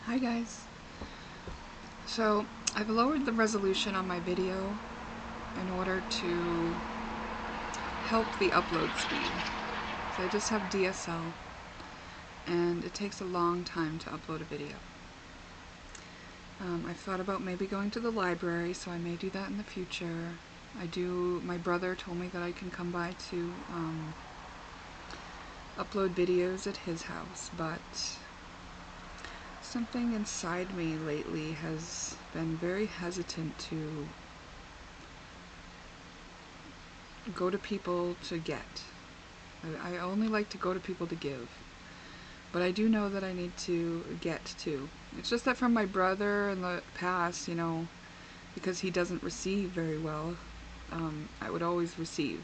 Hi guys. So I've lowered the resolution on my video in order to help the upload speed. So I just have DSL and it takes a long time to upload a video. I've thought about maybe going to the library, so I may do that in the future. My brother told me that I can come by to upload videos at his house, but something inside me lately has been very hesitant to go to people to get. I only like to go to people to give. But I do know that I need to get too. It's just that from my brother in the past, you know, because he doesn't receive very well, I would always receive.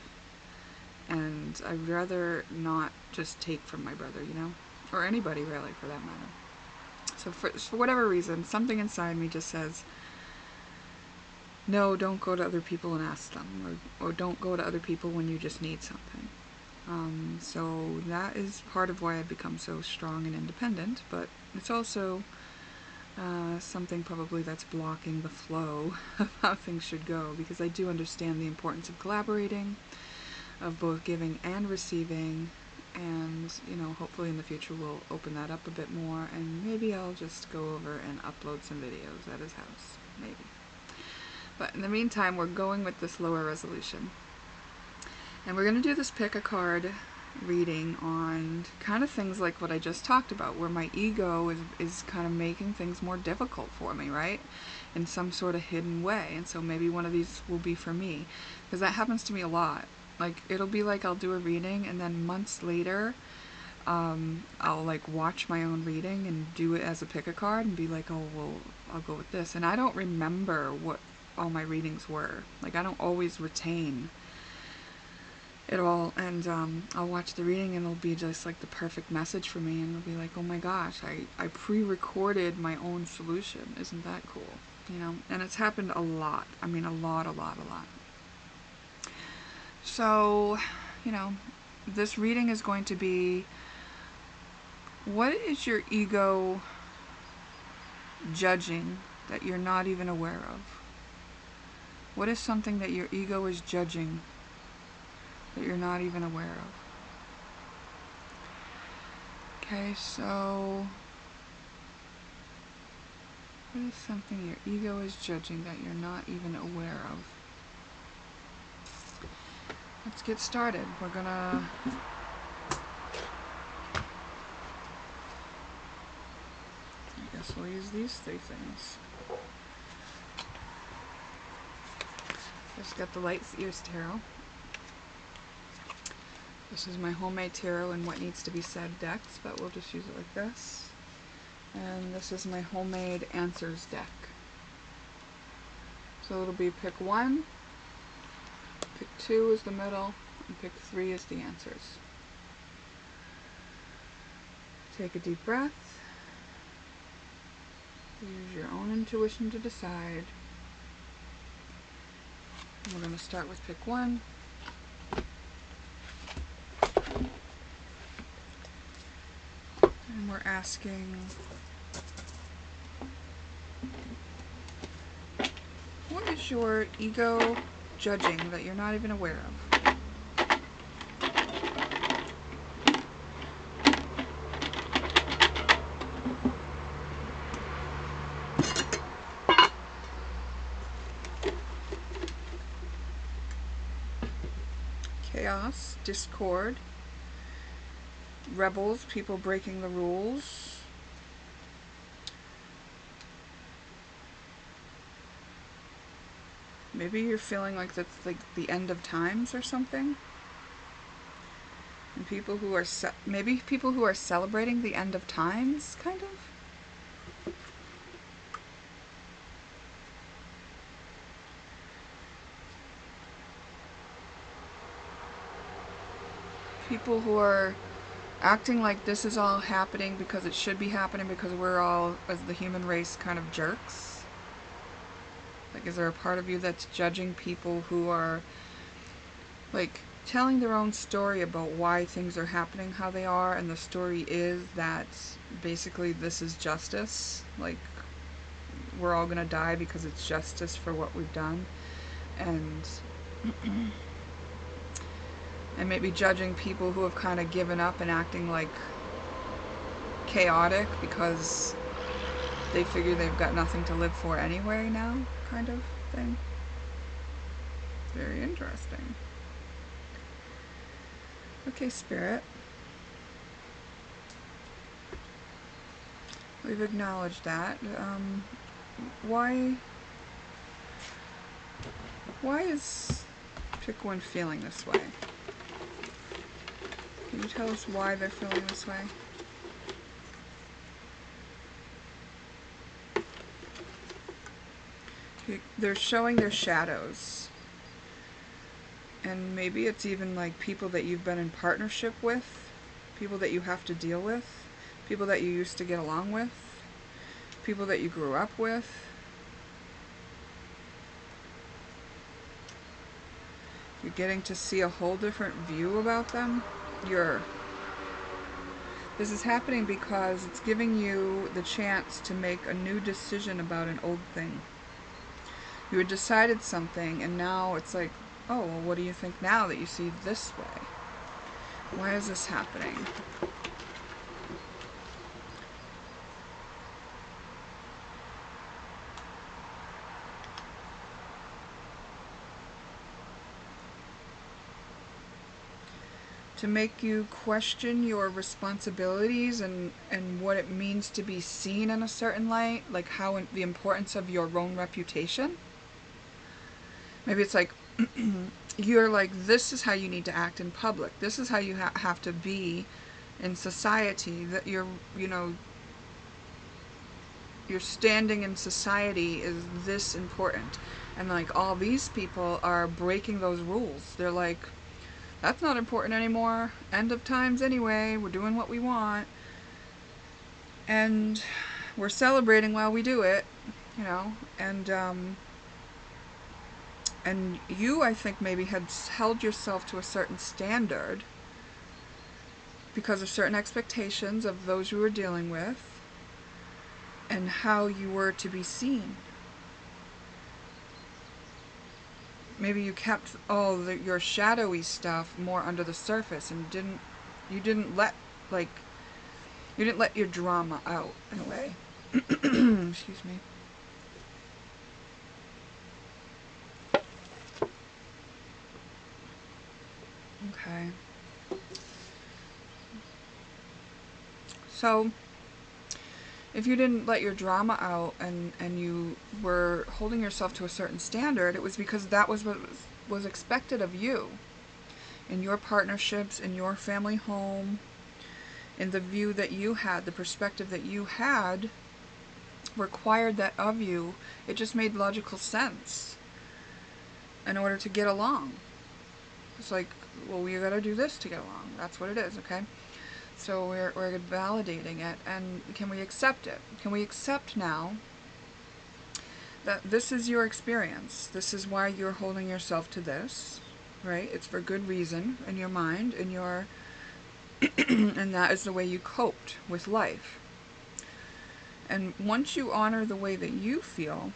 And I'd rather not just take from my brother, you know? Or anybody really, for that matter. So for whatever reason, something inside me just says, no, don't go to other people and ask them. Or don't go to other people when you just need something. So that is part of why I've become so strong and independent, but it's also something probably that's blocking the flow of how things should go, because I do understand the importance of collaborating, of both giving and receiving, and, you know, hopefully in the future we'll open that up a bit more, and maybe I'll just go over and upload some videos at his house, maybe. But in the meantime, we're going with this lower resolution. And we're going to do this pick a card reading on kind of things like what I just talked about, where my ego is kind of making things more difficult for me, right? In some sort of hidden way. And so maybe one of these will be for me, because that happens to me a lot. Like, it'll be like I'll do a reading and then months later I'll like watch my own reading and do it as a pick a card and be like, oh well, I'll go with this. And I don't remember what all my readings were. Like, I don't always retain it all, and I'll watch the reading and it'll be just like the perfect message for me, and it'll be like, oh my gosh, I pre-recorded my own solution. Isn't that cool? You know, and it's happened a lot. I mean, a lot. So, you know, this reading is going to be, what is your ego judging that you're not even aware of? What is something that your ego is judging that you're not even aware of? Okay, so what is something your ego is judging that you're not even aware of? Let's get started. We're gonna I guess we'll use these three things. Just got the Lights Ears Tarot. This is my homemade tarot and what needs to be said decks, but we'll just use it like this. And this is my homemade answers deck. So it'll be pick 1, pick 2 is the middle, and pick 3 is the answers. Take a deep breath. Use your own intuition to decide. And we're going to start with pick 1. And we're asking, what is your ego judging that you're not even aware of? Chaos, discord, rebels, people breaking the rules, maybe you're feeling like that's like the end of times or something. And people who are maybe people who are celebrating the end of times, kind of. People who are acting like this is all happening because it should be happening because we're all, as the human race, kind of jerks. Like, is there a part of you that's judging people who are, like, telling their own story about why things are happening how they are, and the story is that basically this is justice. Like, we're all gonna die because it's justice for what we've done. And and maybe judging people who have kind of given up and acting like chaotic because they figure they've got nothing to live for anyway now, kind of thing. Very interesting. Okay, Spirit. We've acknowledged that. Why is pick one feeling this way? Can you tell us why they're feeling this way? They're showing their shadows. And maybe it's even like people that you've been in partnership with, people that you have to deal with, people that you used to get along with, people that you grew up with. You're getting to see a whole different view about them. This is happening because it's giving you the chance to make a new decision about an old thing. You had decided something, and now it's like, oh, well, what do you think now that you see this way? Why is this happening? To make you question your responsibilities and what it means to be seen in a certain light, like the importance of your own reputation. Maybe it's like, you're like, this is how you need to act in public. This is how you have to be in society. That your standing in society is this important. And like, all these people are breaking those rules. They're like, that's not important anymore. End of times anyway. We're doing what we want. And we're celebrating while we do it, and you, I think, maybe had held yourself to a certain standard because of certain expectations of those you were dealing with and how you were to be seen. Maybe you kept all your shadowy stuff more under the surface and you didn't let your drama out in a way. Excuse me. Okay. So, if you didn't let your drama out and you were holding yourself to a certain standard, it was because that was what was expected of you. In your partnerships, in your family home, in the view that you had, the perspective that you had, required that of you. It just made logical sense in order to get along. It's like, well, we gotta do this to get along. That's what it is, okay? So we're validating it, and can we accept it? Can we accept now that this is your experience? This is why you're holding yourself to this, right? It's for good reason in your mind, in your and that is the way you coped with life. And once you honor the way that you feel,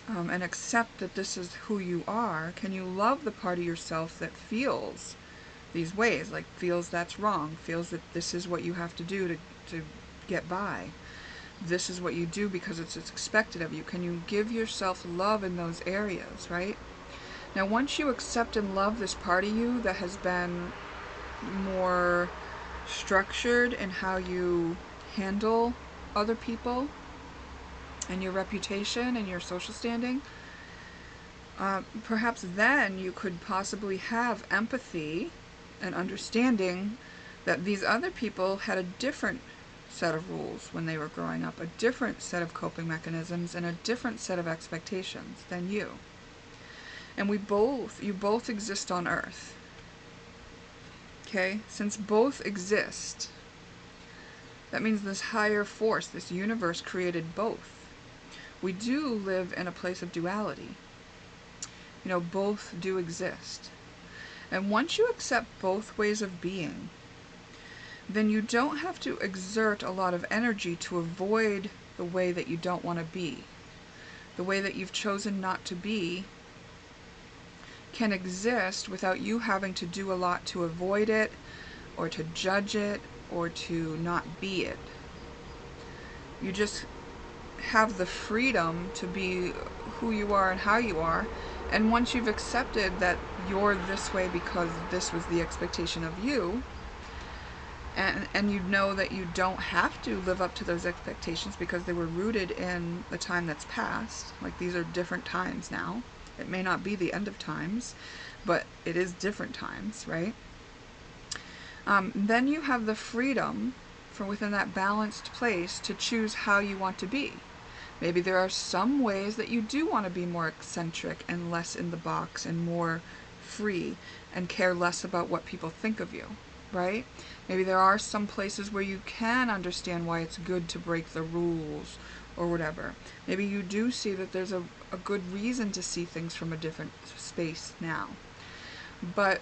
and accept that this is who you are, can you love the part of yourself that feels these ways, like feels that's wrong, feels that this is what you have to do to get by. This is what you do because it's expected of you. Can you give yourself love in those areas, right? Now, once you accept and love this part of you that has been more structured in how you handle other people and your reputation and your social standing, perhaps then you could possibly have empathy and understanding that these other people had a different set of rules when they were growing up, a different set of coping mechanisms, and a different set of expectations than you. And you both exist on Earth. Okay? Since both exist, that means this higher force, this universe, created both. We do live in a place of duality. Both do exist. And once you accept both ways of being, then you don't have to exert a lot of energy to avoid the way that you don't want to be. The way that you've chosen not to be can exist without you having to do a lot to avoid it, or to judge it, or to not be it. You just have the freedom to be who you are and how you are, and once you've accepted that you're this way because this was the expectation of you, and you know that you don't have to live up to those expectations because they were rooted in the time that's passed, like these are different times now. It may not be the end of times, but it is different times, right? Then you have the freedom from within that balanced place to choose how you want to be. Maybe there are some ways that you do want to be more eccentric and less in the box and more free and care less about what people think of you, right? Maybe there are some places where you can understand why it's good to break the rules or whatever. Maybe you do see that there's a good reason to see things from a different space now. But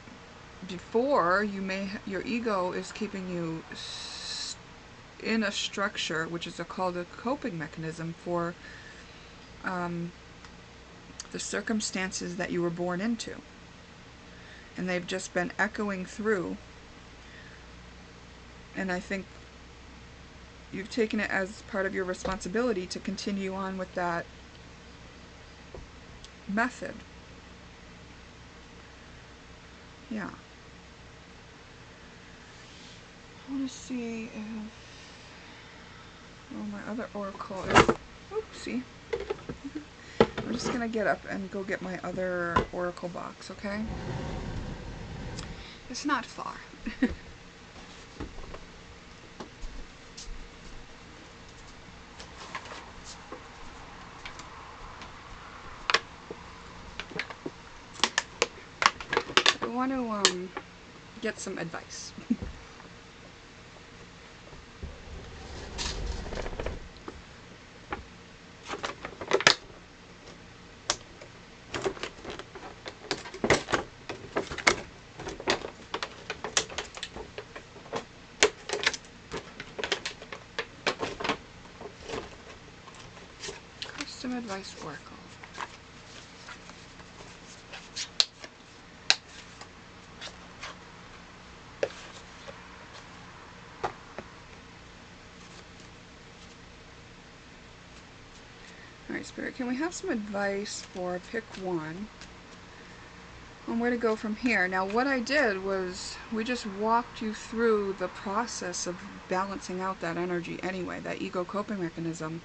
before, your ego is keeping you in a structure, which is called a coping mechanism for the circumstances that you were born into. And they've just been echoing through. And I think you've taken it as part of your responsibility to continue on with that method. Yeah. I want to see if... Oh, my other oracle is... Oopsie. I'm just going to get up and go get my other oracle box, okay? It's not far. I want to get some advice. Custom advice oracle. Alright, Spirit, can we have some advice for pick one on where to go from here? Now, what I did was we just walked you through the process of balancing out that energy anyway. That ego coping mechanism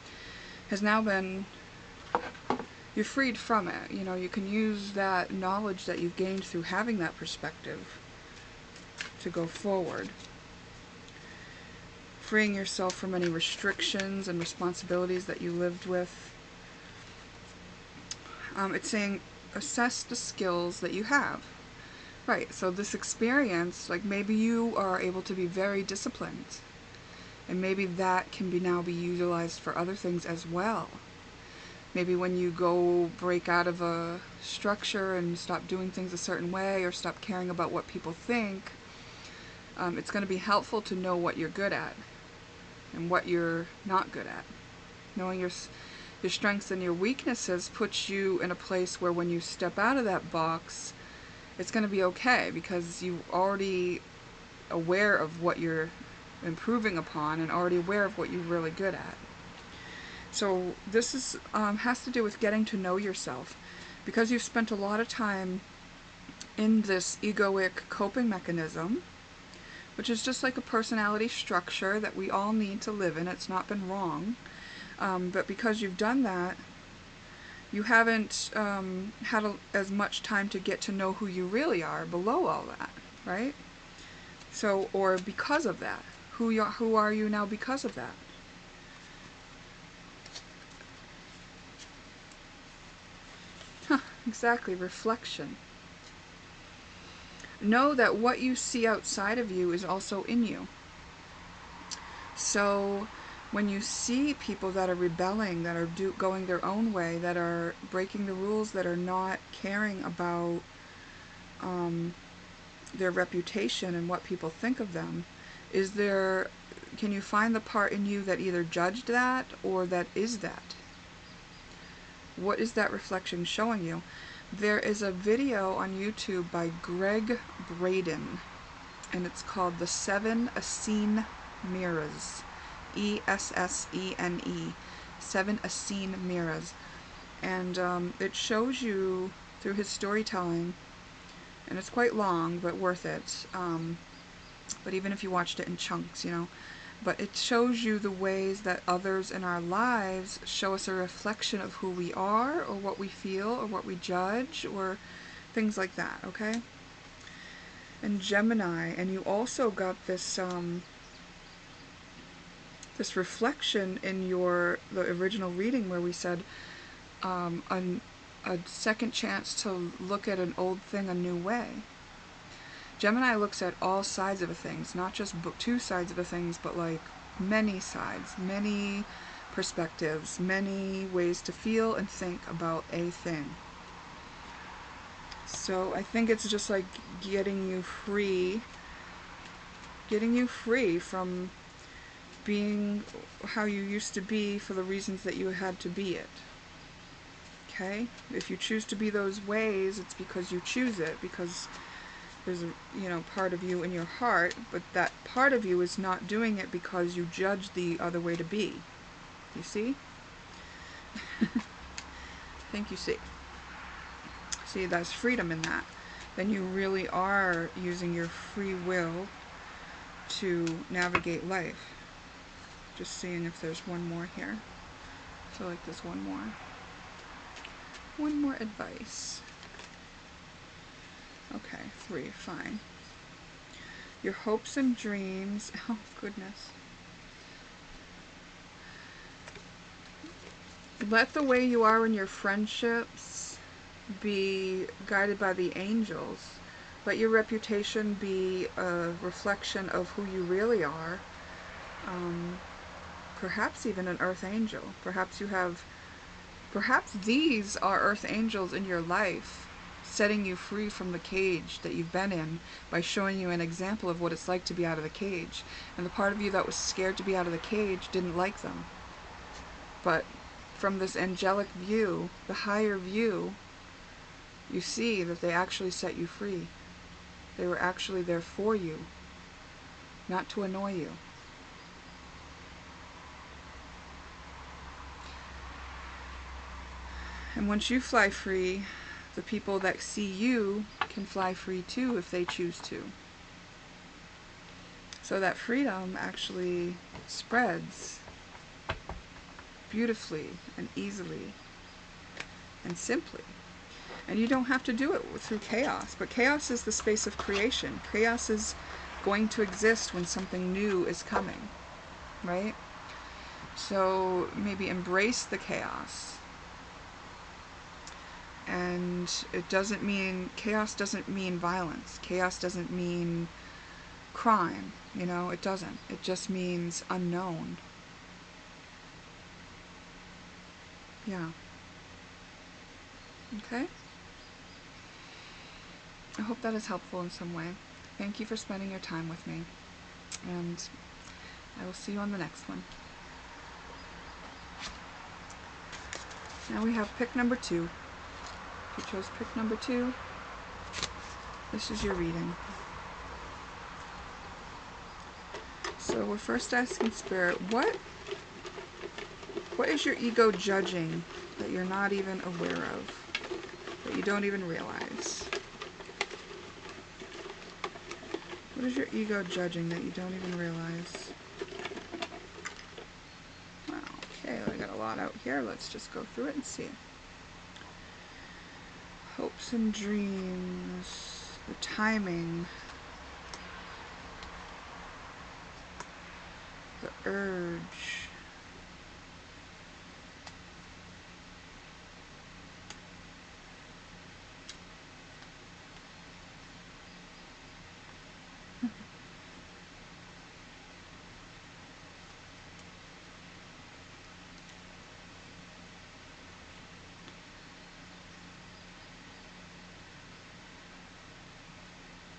has now been, you're freed from it. You know, you can use that knowledge that you've gained through having that perspective to go forward. Freeing yourself from any restrictions and responsibilities that you lived with. It's saying assess the skills that you have. Right, so this experience, like maybe you are able to be very disciplined. And maybe that can now be utilized for other things as well. Maybe when you go break out of a structure and stop doing things a certain way or stop caring about what people think, it's going to be helpful to know what you're good at and what you're not good at. Knowing your strengths and your weaknesses puts you in a place where when you step out of that box, it's going to be okay because you're already aware of what you're improving upon and already aware of what you're really good at. So this is has to do with getting to know yourself, because you've spent a lot of time in this egoic coping mechanism, which is just like a personality structure that we all need to live in. It's not been wrong. But because you've done that, you haven't had as much time to get to know who you really are below all that, right? So, or because of that. Who are you now because of that? Huh, exactly, reflection. Know that what you see outside of you is also in you. So when you see people that are rebelling, that are going their own way, that are breaking the rules, that are not caring about their reputation and what people think of them, can you find the part in you that either judged that or that is that? What is that reflection showing you? There is a video on YouTube by Greg Braden, and it's called The 7 Essene Mirrors. Essene. 7 Essene Mirrors. And it shows you through his storytelling, and it's quite long, but worth it. But even if you watched it in chunks, you know. But it shows you the ways that others in our lives show us a reflection of who we are, or what we feel, or what we judge, or things like that, okay? And Gemini, and you also got this this reflection in the original reading where we said a second chance to look at an old thing a new way. Gemini looks at all sides of a thing, not just two sides of a thing, but like many sides, many perspectives, many ways to feel and think about a thing. So I think it's just like getting you free from being how you used to be for the reasons that you had to be it. Okay? If you choose to be those ways, it's because you choose it, because there's a part of you in your heart, but that part of you is not doing it because you judge the other way to be. You see? I think you see. See, that's freedom in that. Then you really are using your free will to navigate life. Just seeing if there's one more here. I feel like there's one more. One more advice. Okay, 3, fine. Your hopes and dreams. Oh, goodness. Let the way you are in your friendships be guided by the angels. Let your reputation be a reflection of who you really are. Perhaps even an earth angel. Perhaps these are earth angels in your life, setting you free from the cage that you've been in by showing you an example of what it's like to be out of the cage. And the part of you that was scared to be out of the cage didn't like them. But from this angelic view, the higher view, you see that they actually set you free. They were actually there for you, not to annoy you. And once you fly free, the people that see you can fly free too if they choose to. So that freedom actually spreads beautifully and easily and simply. And you don't have to do it through chaos, but chaos is the space of creation. Chaos is going to exist when something new is coming, right? So maybe embrace the chaos. And chaos doesn't mean violence. Chaos doesn't mean crime, it doesn't. It just means unknown. Yeah. Okay? I hope that is helpful in some way. Thank you for spending your time with me. And I will see you on the next one. Now we have pick number 2. If you chose pick number 2, this is your reading. So we're first asking Spirit, what is your ego judging that you're not even aware of, that you don't even realize? What is your ego judging that you don't even realize? Wow, okay, I got a lot out here. Let's just go through it and see. Hopes and dreams, the timing, the urge,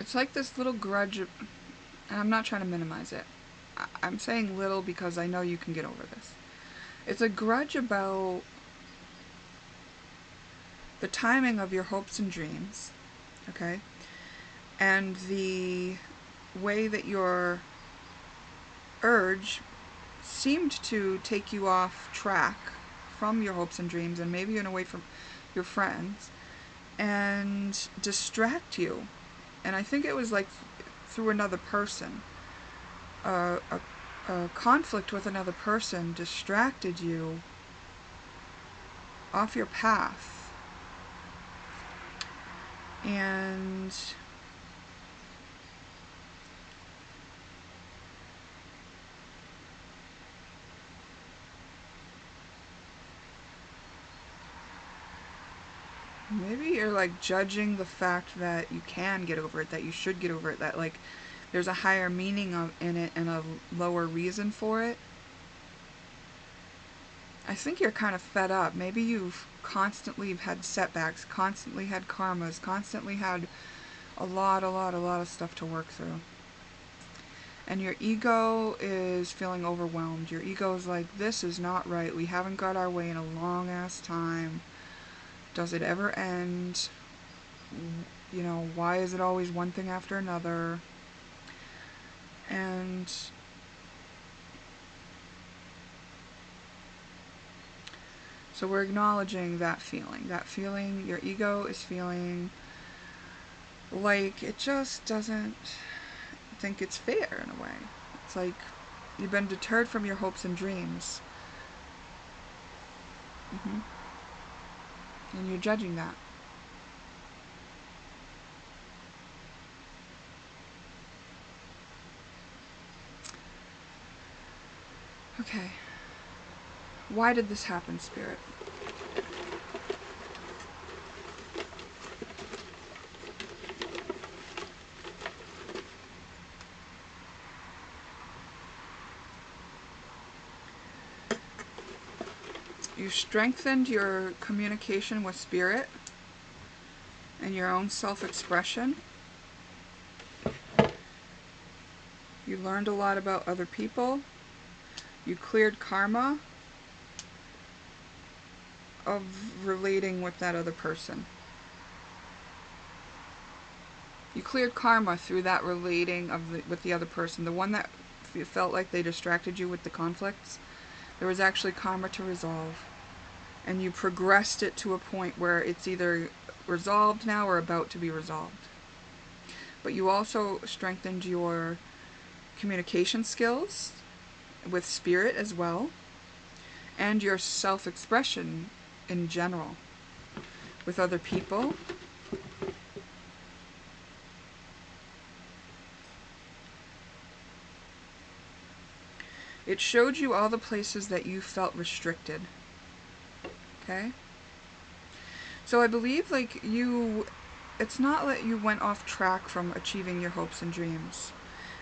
It's like this little grudge, and I'm not trying to minimize it. I'm saying little because I know you can get over this. It's a grudge about the timing of your hopes and dreams, okay? And the way that your urge seemed to take you off track from your hopes and dreams, and maybe even away from your friends, and distract you. And I think it was like through another person. A conflict with another person distracted you off your path. And maybe you're like judging the fact that you can get over it, that you should get over it, that like there's a higher meaning in it and a lower reason for it. I think you're kind of fed up. Maybe you've constantly had setbacks, constantly had karmas, constantly had a lot of stuff to work through. And your ego is feeling overwhelmed. Your ego is like, this is not right. We haven't got our way in a long ass time. Does it ever end? You know, why is it always one thing after another? And so we're acknowledging that feeling. That feeling, your ego is feeling like it just doesn't think it's fair in a way. It's like you've been deterred from your hopes and dreams. And you're judging that. Okay. Why did this happen, Spirit? You strengthened your communication with Spirit and your own self-expression. You learned a lot about other people. You cleared karma of relating with that other person. You cleared karma through that relating with the other person. The one that you felt like they distracted you with the conflicts, there was actually karma to resolve. And you progressed it to a point where it's either resolved now or about to be resolved. But you also strengthened your communication skills with Spirit as well, and your self-expression in general with other people. It showed you all the places that you felt restricted. Okay? So I believe like it's not that you went off track from achieving your hopes and dreams.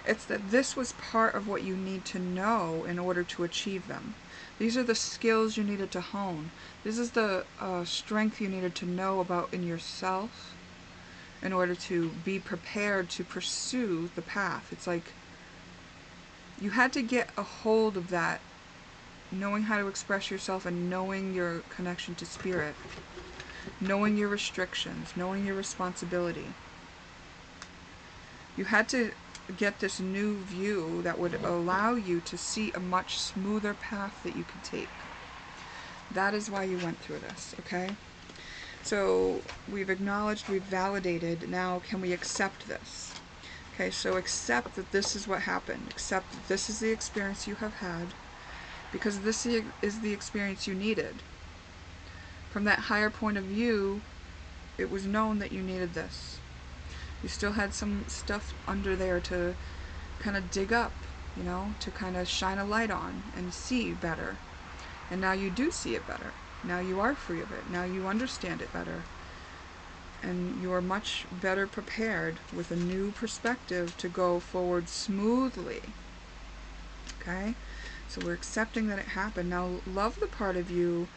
It's that this was part of what you need to know in order to achieve them. These are the skills you needed to hone. This is the strength you needed to know about in yourself in order to be prepared to pursue the path. It's like you had to get a hold of that, knowing how to express yourself and knowing your connection to Spirit, knowing your restrictions, knowing your responsibility. You had to get this new view that would allow you to see a much smoother path that you could take. That is why you went through this, okay? So we've acknowledged, we've validated, now can we accept this? Okay, so accept that this is what happened. Accept that this is the experience you have had, because this is the experience you needed. From that higher point of view, it was known that you needed this. You still had some stuff under there to kind of dig up, you know, to kind of shine a light on and see better. And now you do see it better. Now you are free of it. Now you understand it better. And you are much better prepared with a new perspective to go forward smoothly. Okay? So we're accepting that it happened. Now love the part of you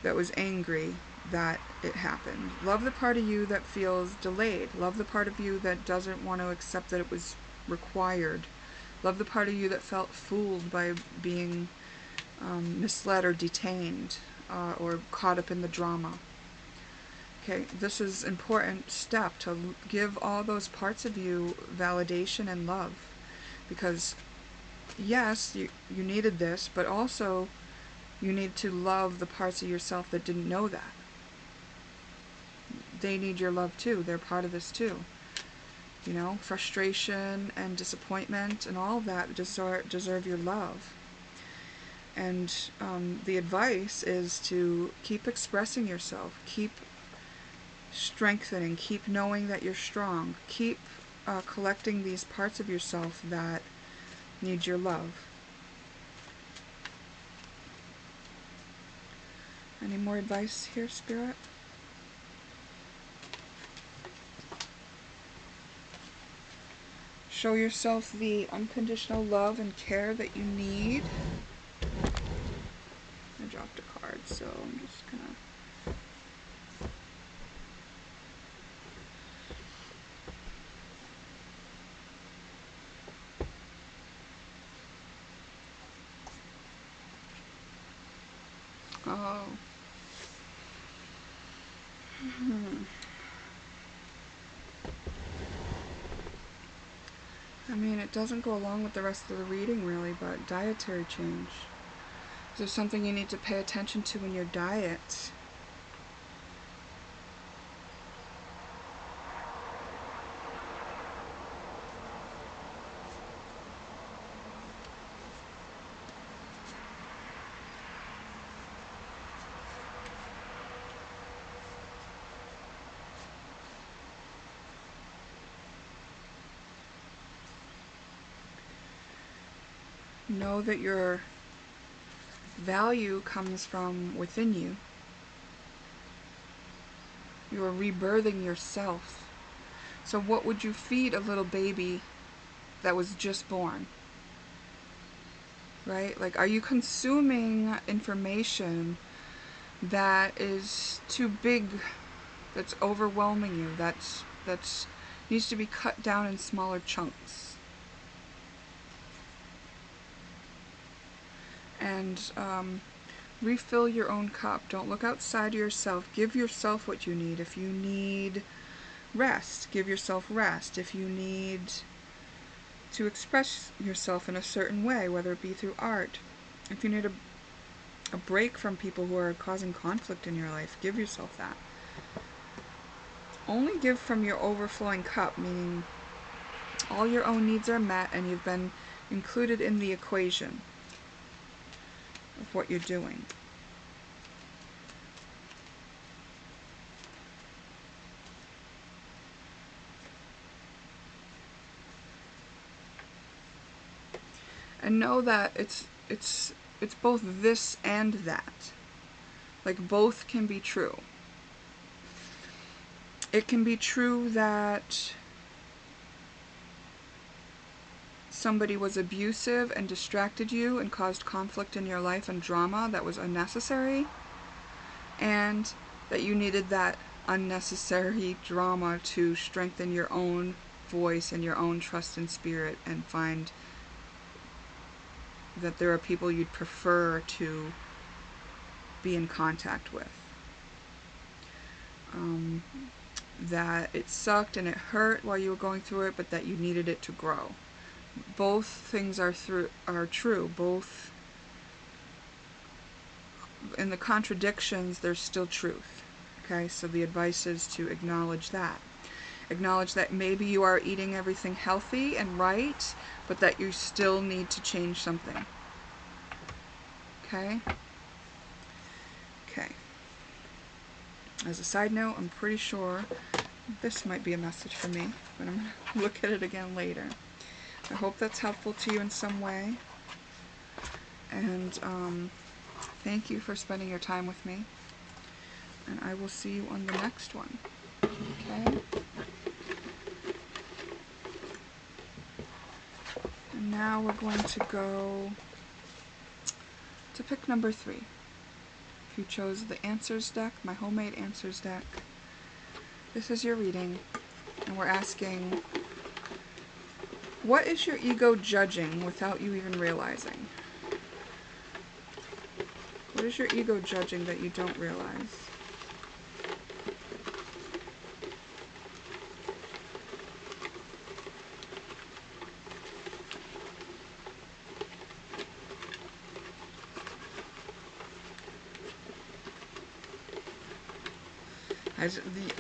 that was angry, that it happened. Love the part of you that feels delayed. Love the part of you that doesn't want to accept that it was required. Love the part of you that felt fooled by being misled or detained or caught up in the drama. Okay, this is an important step to give all those parts of you validation and love. Because, yes, you needed this, but also you need to love the parts of yourself that didn't know that. They need your love too. They're part of this too. You know, frustration and disappointment and all of that deserve your love. And the advice is to keep expressing yourself, keep strengthening, keep knowing that you're strong, keep collecting these parts of yourself that need your love. Any more advice here, Spirit? Show yourself the unconditional love and care that you need. I dropped a card, so I'm just gonna... Oh. I mean, it doesn't go along with the rest of the reading, really, but dietary change. Is there something you need to pay attention to in your diet? Know that your value comes from within you. You are rebirthing yourself. So what would you feed a little baby that was just born? Right? Like, are you consuming information that is too big, that's overwhelming you, that's needs to be cut down in smaller chunks? And refill your own cup. Don't look outside of yourself. Give yourself what you need. If you need rest, give yourself rest. If you need to express yourself in a certain way, whether it be through art, if you need a break from people who are causing conflict in your life, give yourself that. Only give from your overflowing cup, meaning all your own needs are met and you've been included in the equation of what you're doing. And know that it's both this and that. Like, both can be true. It can be true that somebody was abusive and distracted you and caused conflict in your life and drama that was unnecessary, and that you needed that unnecessary drama to strengthen your own voice and your own trust in spirit and find that there are people you'd prefer to be in contact with. That it sucked and it hurt while you were going through it, but that you needed it to grow. Both things are true. Both, in the contradictions, there's still truth. Okay, so the advice is to acknowledge that. Acknowledge that maybe you are eating everything healthy and right, but that you still need to change something. Okay? Okay. As a side note, I'm pretty sure this might be a message for me, but I'm going to look at it again later. I hope that's helpful to you in some way. And thank you for spending your time with me. And I will see you on the next one. Okay? And now we're going to go to pick number 3. you chose the Answers deck, my homemade Answers deck, this is your reading, and we're asking, what is your ego judging without you even realizing? What is your ego judging that you don't realize?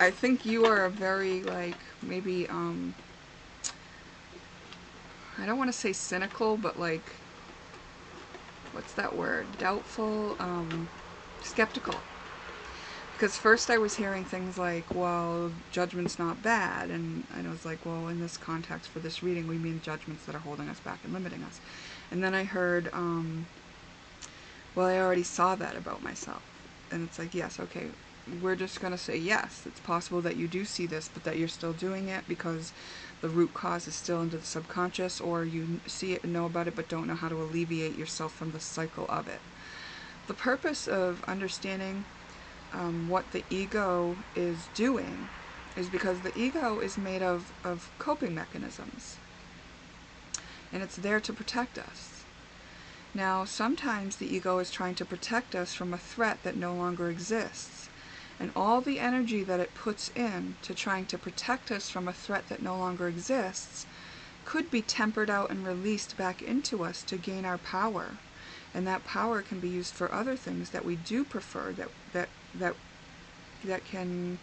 I think you are a very, like, maybe, I don't want to say cynical, but, like, what's that word? Doubtful, skeptical. Because first I was hearing things like, well, judgment's not bad, and I was like, well, in this context for this reading, we mean judgments that are holding us back and limiting us. And then I heard, well, I already saw that about myself. And it's like, yes, okay, we're just going to say yes, it's possible that you do see this, but that you're still doing it because the root cause is still into the subconscious, or you see it and know about it but don't know how to alleviate yourself from the cycle of it. The purpose of understanding what the ego is doing is because the ego is made of coping mechanisms, and it's there to protect us. Now, sometimes the ego is trying to protect us from a threat that no longer exists. And all the energy that it puts in to trying to protect us from a threat that no longer exists could be tempered out and released back into us to gain our power. And that power can be used for other things that we do prefer, that can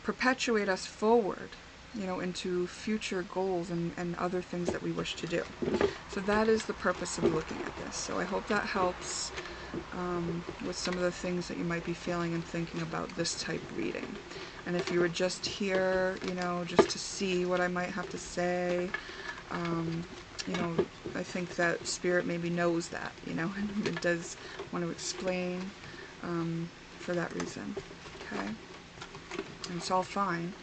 perpetuate us forward, you know, into future goals and other things that we wish to do. So that is the purpose of looking at this. So I hope that helps with some of the things that you might be feeling and thinking about this type reading. And if you were just here, you know, just to see what I might have to say, you know, I think that Spirit maybe knows that, you know, and it does want to explain for that reason. Okay? And it's all fine.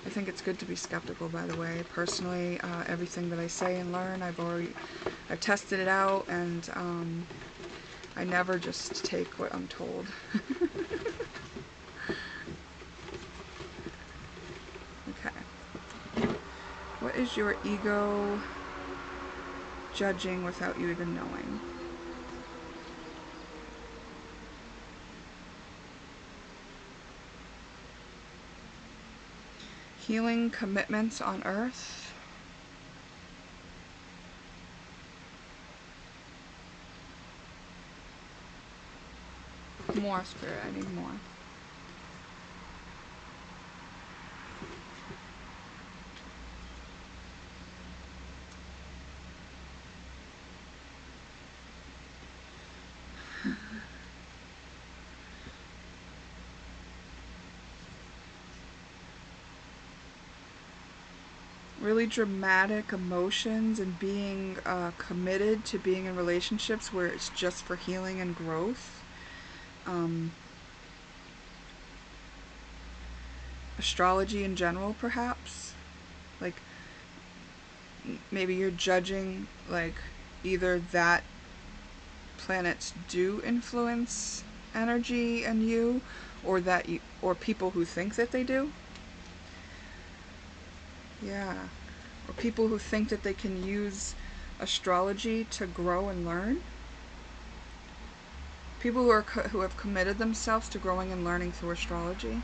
I think it's good to be skeptical, by the way. Personally, everything that I say and learn, I've tested it out, and I never just take what I'm told. Okay. What is your ego judging without you even knowing? Healing commitments on earth. More, Spirit, I need more. Really dramatic emotions and being committed to being in relationships where it's just for healing and growth. Astrology in general, perhaps. Like, maybe you're judging, like, either that planets do influence energy and you, or that you, or people who think that they do. Yeah. Or people who think that they can use astrology to grow and learn. People who have committed themselves to growing and learning through astrology.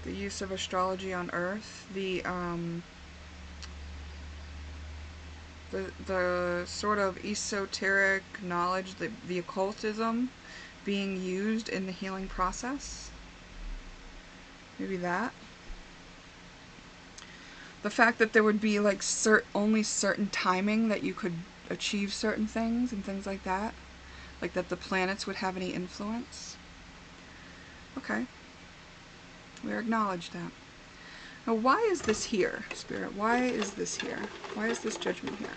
The use of astrology on Earth, the sort of esoteric knowledge, the occultism being used in the healing process. Maybe that. The fact that there would be like only certain timing that you could achieve certain things and things like that. Like that the planets would have any influence. Okay. We acknowledge that. Now, why is this here, Spirit? Why is this here? Why is this judgment here?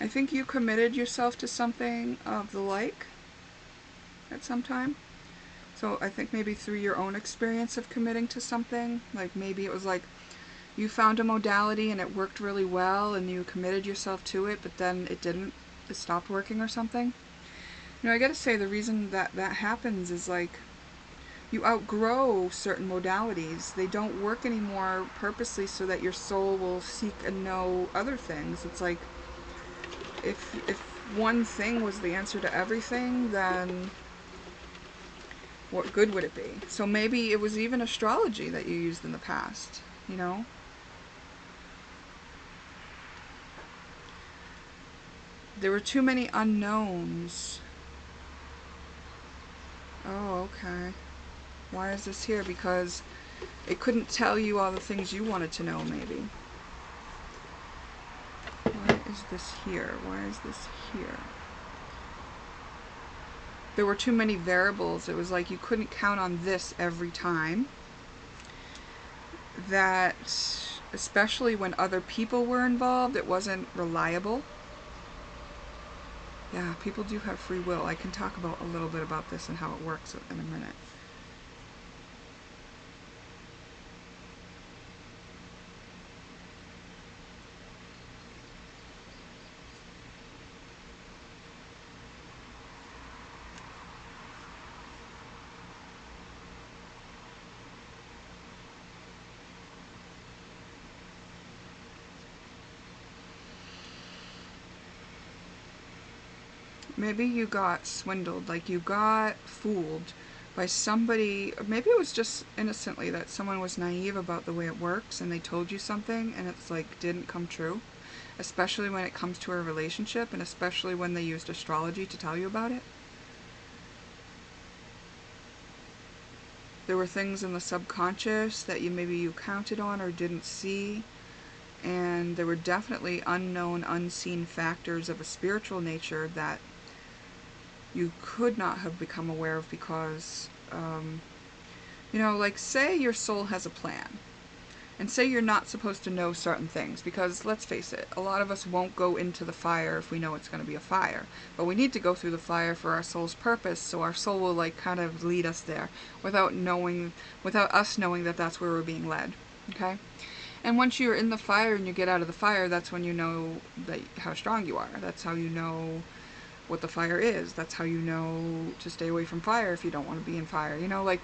I think you committed yourself to something of the like at some time. So I think maybe through your own experience of committing to something, like maybe it was like you found a modality and it worked really well and you committed yourself to it, but then it didn't, it stopped working or something. You know, I gotta say the reason that that happens is like you outgrow certain modalities. They don't work anymore purposely so that your soul will seek and know other things. It's like if one thing was the answer to everything, then what good would it be? So maybe it was even astrology that you used in the past, you know? There were too many unknowns. Oh, okay. Why is this here? Because it couldn't tell you all the things you wanted to know, maybe. Why is this here? Why is this here? There were too many variables. It was like you couldn't count on this every time. That, especially when other people were involved, it wasn't reliable. Yeah, people do have free will. I can talk about a little bit about this and how it works in a minute. Maybe you got swindled, like you got fooled by somebody. Maybe it was just innocently that someone was naive about the way it works and they told you something and it's like didn't come true, especially when it comes to a relationship and especially when they used astrology to tell you about it. There were things in the subconscious that you counted on or didn't see, and there were definitely unknown, unseen factors of a spiritual nature that you could not have become aware of because, you know, like say your soul has a plan, and say you're not supposed to know certain things, because let's face it, a lot of us won't go into the fire if we know it's going to be a fire, but we need to go through the fire for our soul's purpose, so our soul will like kind of lead us there without us knowing that that's where we're being led, okay? And once you're in the fire and you get out of the fire, that's when you know that how strong you are. That's how you know what the fire is. That's how you know to stay away from fire if you don't want to be in fire. You know, like,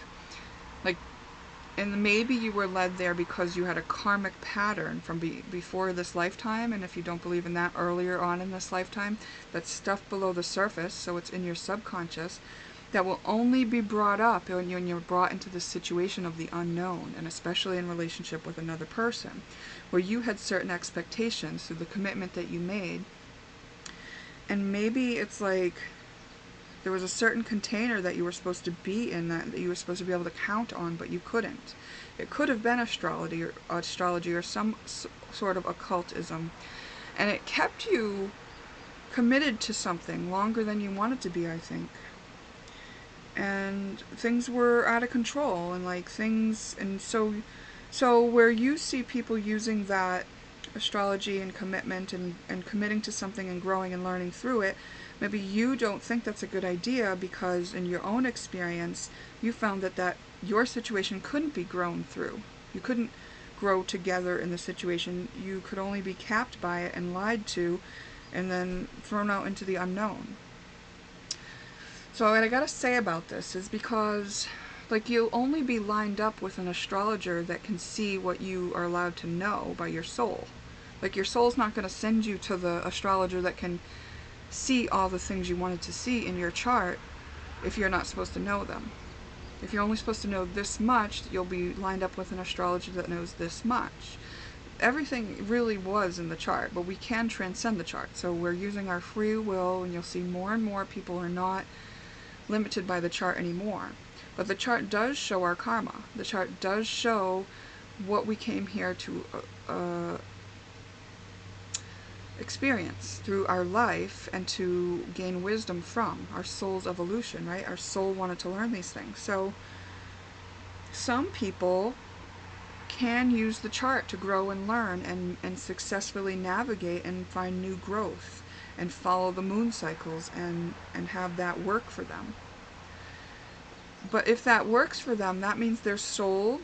and maybe you were led there because you had a karmic pattern from before this lifetime, and if you don't believe in that, earlier on in this lifetime, that's stuff below the surface, so it's in your subconscious, that will only be brought up when you're brought into the situation of the unknown, and especially in relationship with another person, where you had certain expectations through the commitment that you made. And maybe it's like there was a certain container that you were supposed to be in, that you were supposed to be able to count on, but you couldn't. It could have been astrology or some sort of occultism, and it kept you committed to something longer than you wanted to be, I think. And things were out of control, and like things, and so where you see people using that astrology and commitment and committing to something and growing and learning through it, maybe you don't think that's a good idea because in your own experience you found that your situation couldn't be grown through. You couldn't grow together in the situation. You could only be capped by it and lied to and then thrown out into the unknown. So what I gotta say about this is because like you'll only be lined up with an astrologer that can see what you are allowed to know by your soul. Like your soul's not going to send you to the astrologer that can see all the things you wanted to see in your chart if you're not supposed to know them. If you're only supposed to know this much, you'll be lined up with an astrologer that knows this much. Everything really was in the chart, but we can transcend the chart. So we're using our free will, and you'll see more and more people are not limited by the chart anymore. But the chart does show our karma. The chart does show what we came here to experience through our life and to gain wisdom from our soul's evolution, right? Our soul wanted to learn these things. So some people can use the chart to grow and learn and successfully navigate and find new growth and follow the moon cycles and have that work for them. But if that works for them, that means their soul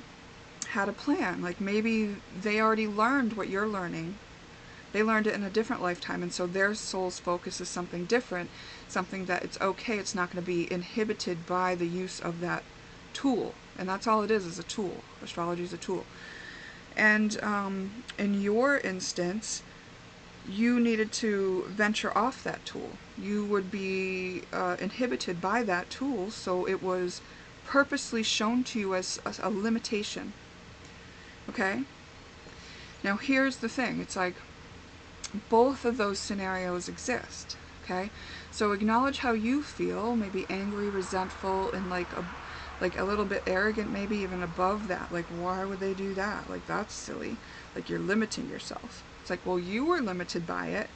had a plan. Like maybe they already learned what you're learning. They learned it in a different lifetime, and so their soul's focus is something different, something that it's okay, it's not going to be inhibited by the use of that tool. And that's all it is a tool. Astrology is a tool. And in your instance, you needed to venture off that tool. You would be inhibited by that tool, so it was purposely shown to you as a limitation. Okay? Now here's the thing. It's like both of those scenarios exist. Okay? So acknowledge how you feel, maybe angry, resentful, and like a little bit arrogant, maybe even above that. Like, why would they do that? Like, that's silly. Like, you're limiting yourself. It's like, well, you were limited by it,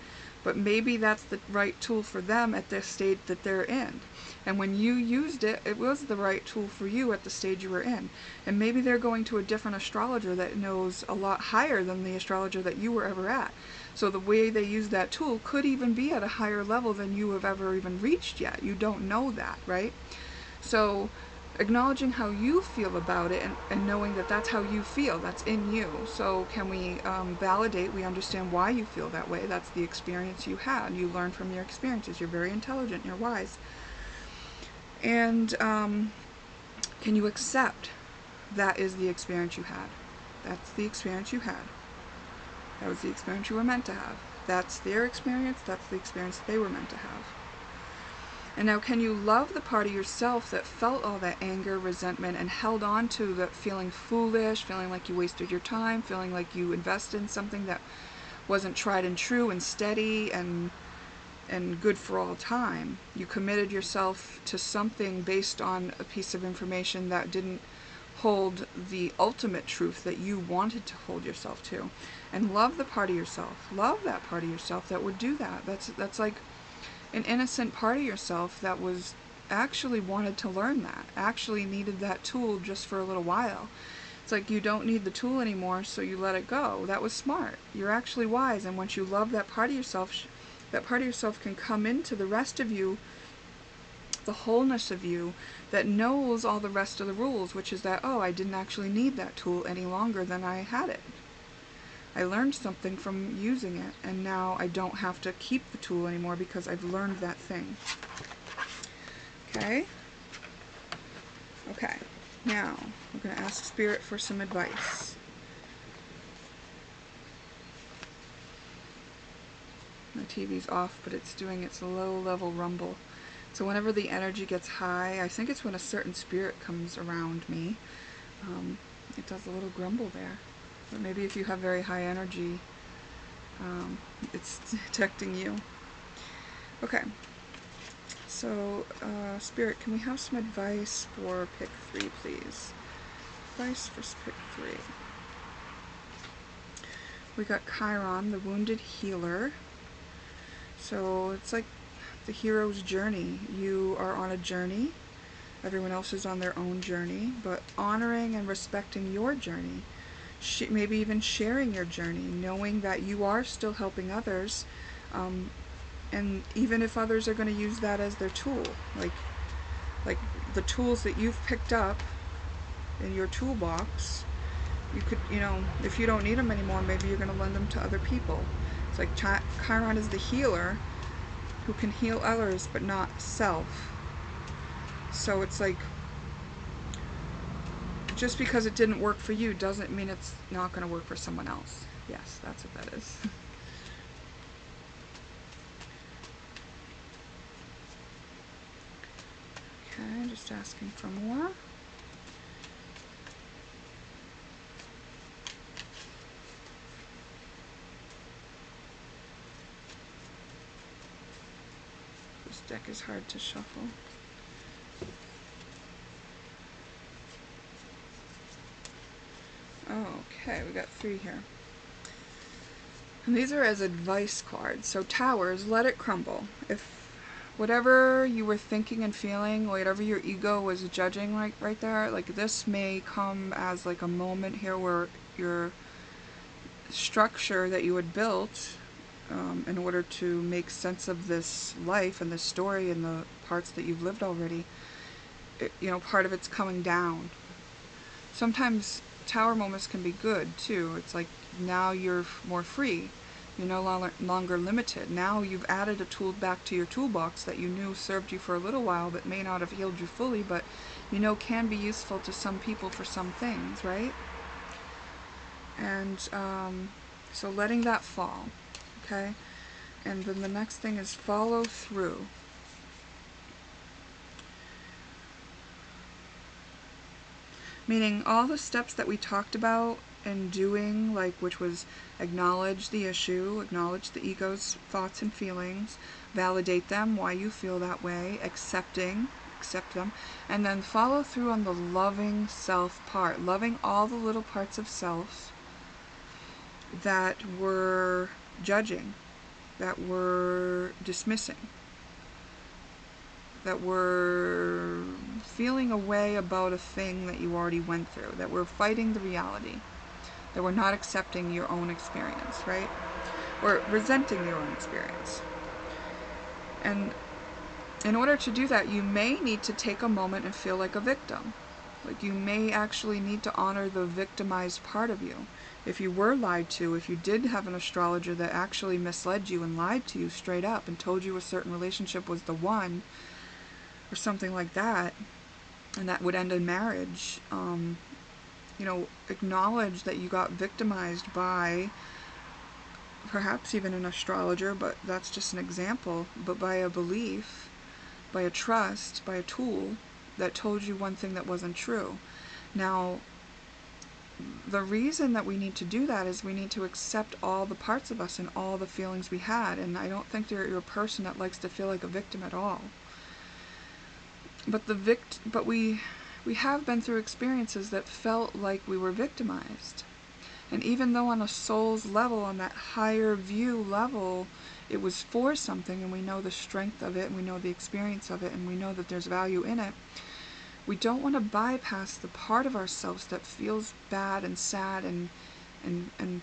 but maybe that's the right tool for them at the stage that they're in. And when you used it, it was the right tool for you at the stage you were in. And maybe they're going to a different astrologer that knows a lot higher than the astrologer that you were ever at. So the way they use that tool could even be at a higher level than you have ever even reached yet. You don't know that, right? So acknowledging how you feel about it and knowing that that's how you feel, that's in you. So can we validate, we understand why you feel that way. That's the experience you had. You learn from your experiences. You're very intelligent. You're wise. And can you accept that is the experience you had? That's the experience you had. That was the experience you were meant to have. That's their experience. That's the experience they were meant to have. And now can you love the part of yourself that felt all that anger, resentment, and held on to that feeling foolish, feeling like you wasted your time, feeling like you invested in something that wasn't tried and true and steady and good for all time. You committed yourself to something based on a piece of information that didn't hold the ultimate truth that you wanted to hold yourself to. And love the part of yourself. Love that part of yourself that would do that. That's like an innocent part of yourself that was actually wanted to learn that, actually needed that tool just for a little while. It's like you don't need the tool anymore, so you let it go. That was smart. You're actually wise, and once you love that part of yourself, that part of yourself can come into the rest of you, the wholeness of you that knows all the rest of the rules, which is that, oh, I didn't actually need that tool any longer than I had it. I learned something from using it, and now I don't have to keep the tool anymore because I've learned that thing. Okay? Okay. Now, we're going to ask Spirit for some advice. My TV's off, but it's doing its low-level rumble. So whenever the energy gets high, I think it's when a certain spirit comes around me, it does a little grumble there. But maybe if you have very high energy, it's detecting you. Okay. So, Spirit, can we have some advice for pick 3, please? Advice for pick 3. We got Chiron, the wounded healer. So it's like the hero's journey. You are on a journey. Everyone else is on their own journey, but honoring and respecting your journey. Maybe even sharing your journey, knowing that you are still helping others, and even if others are going to use that as their tool, like the tools that you've picked up in your toolbox, you could, if you don't need them anymore, maybe you're going to lend them to other people. It's like Chiron is the healer who can heal others but not self. So it's like, just because it didn't work for you doesn't mean it's not going to work for someone else. Yes, that's what that is. Okay, just asking for more. This deck is hard to shuffle. Okay, we got 3 here. And these are as advice cards. So towers, let it crumble. If whatever you were thinking and feeling, whatever your ego was judging right there, like this may come as like a moment here where your structure that you had built in order to make sense of this life and this story and the parts that you've lived already, part of it's coming down. Sometimes tower moments can be good too. It's like now you're more free. You're no longer limited. Now you've added a tool back to your toolbox that you knew served you for a little while, but may not have healed you fully, but can be useful to some people for some things, right? And so letting that fall, okay? And then the next thing is follow through. Meaning all the steps that we talked about in doing, which was acknowledge the issue, acknowledge the ego's thoughts and feelings, validate them, why you feel that way, accept them, and then follow through on the loving self part, loving all the little parts of self that were judging, that were dismissing, that were feeling a way about a thing that you already went through, that were fighting the reality, that were not accepting your own experience, right? Or resenting your own experience. And in order to do that, you may need to take a moment and feel like a victim. Like you may actually need to honor the victimized part of you. If you were lied to, if you did have an astrologer that actually misled you and lied to you straight up and told you a certain relationship was the one, or something like that, and that would end in marriage, acknowledge that you got victimized by perhaps even an astrologer, but that's just an example, but by a belief, by a trust, by a tool that told you one thing that wasn't true. Now, the reason that we need to do that is we need to accept all the parts of us and all the feelings we had, and I don't think you're a person that likes to feel like a victim at all. But we have been through experiences that felt like we were victimized. And even though on a soul's level, on that higher view level, it was for something, and we know the strength of it, and we know the experience of it, and we know that there's value in it, we don't want to bypass the part of ourselves that feels bad and sad and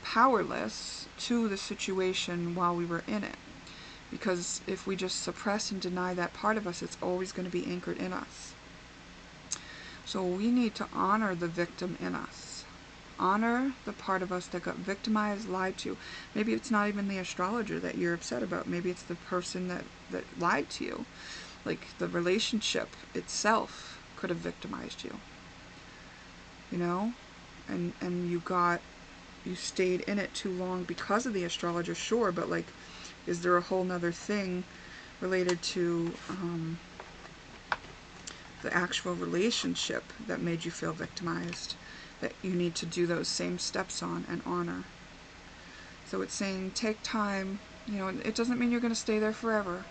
powerless to the situation while we were in it. Because if we just suppress and deny that part of us, it's always going to be anchored in us. So we need to honor the victim in us. Honor the part of us that got victimized, lied to. Maybe it's not even the astrologer that you're upset about. Maybe it's the person that lied to you. Like the relationship itself could have victimized you. And you stayed in it too long because of the astrologer, sure, but is there a whole nother thing related to the actual relationship that made you feel victimized that you need to do those same steps on and honor? So it's saying take time. It doesn't mean you're going to stay there forever,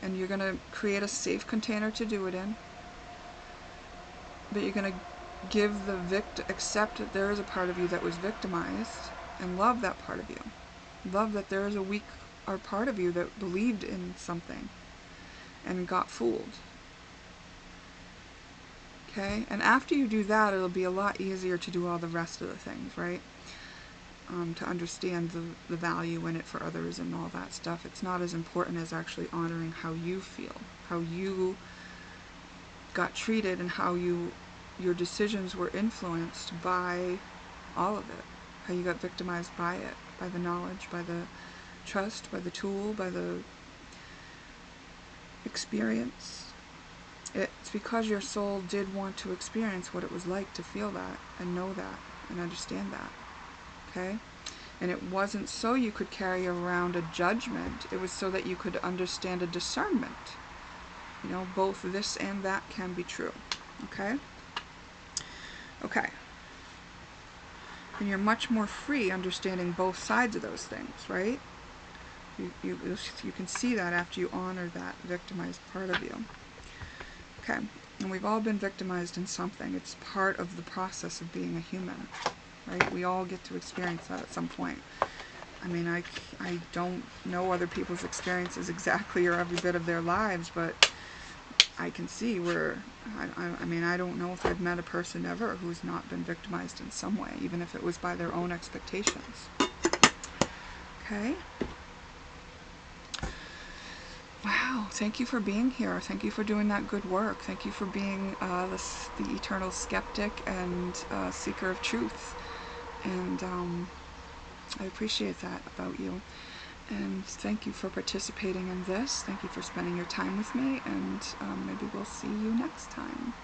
and you're going to create a safe container to do it in, but you're going to accept that there is a part of you that was victimized, and love that part of you. Love that there is a weak or part of you that believed in something and got fooled. Okay? And after you do that, it'll be a lot easier to do all the rest of the things, right? To understand the value in it for others and all that stuff. It's not as important as actually honoring how you feel, how you got treated, and how your decisions were influenced by all of it. How you got victimized by it, by the knowledge, by the trust, by the tool, by the experience. It's because your soul did want to experience what it was like to feel that and know that and understand that. Okay? And it wasn't so you could carry around a judgment. It was so that you could understand a discernment. Both this and that can be true. Okay? Okay. And you're much more free understanding both sides of those things, right? You can see that after you honor that victimized part of you. Okay, and we've all been victimized in something. It's part of the process of being a human, right? We all get to experience that at some point. I mean, I don't know other people's experiences exactly or every bit of their lives, but I can see where, I don't know if I've met a person ever who's not been victimized in some way, even if it was by their own expectations. Okay? wow, thank you for being here. Thank you for doing that good work. Thank you for being the eternal skeptic and seeker of truth. And I appreciate that about you. And thank you for participating in this. Thank you for spending your time with me. And maybe we'll see you next time.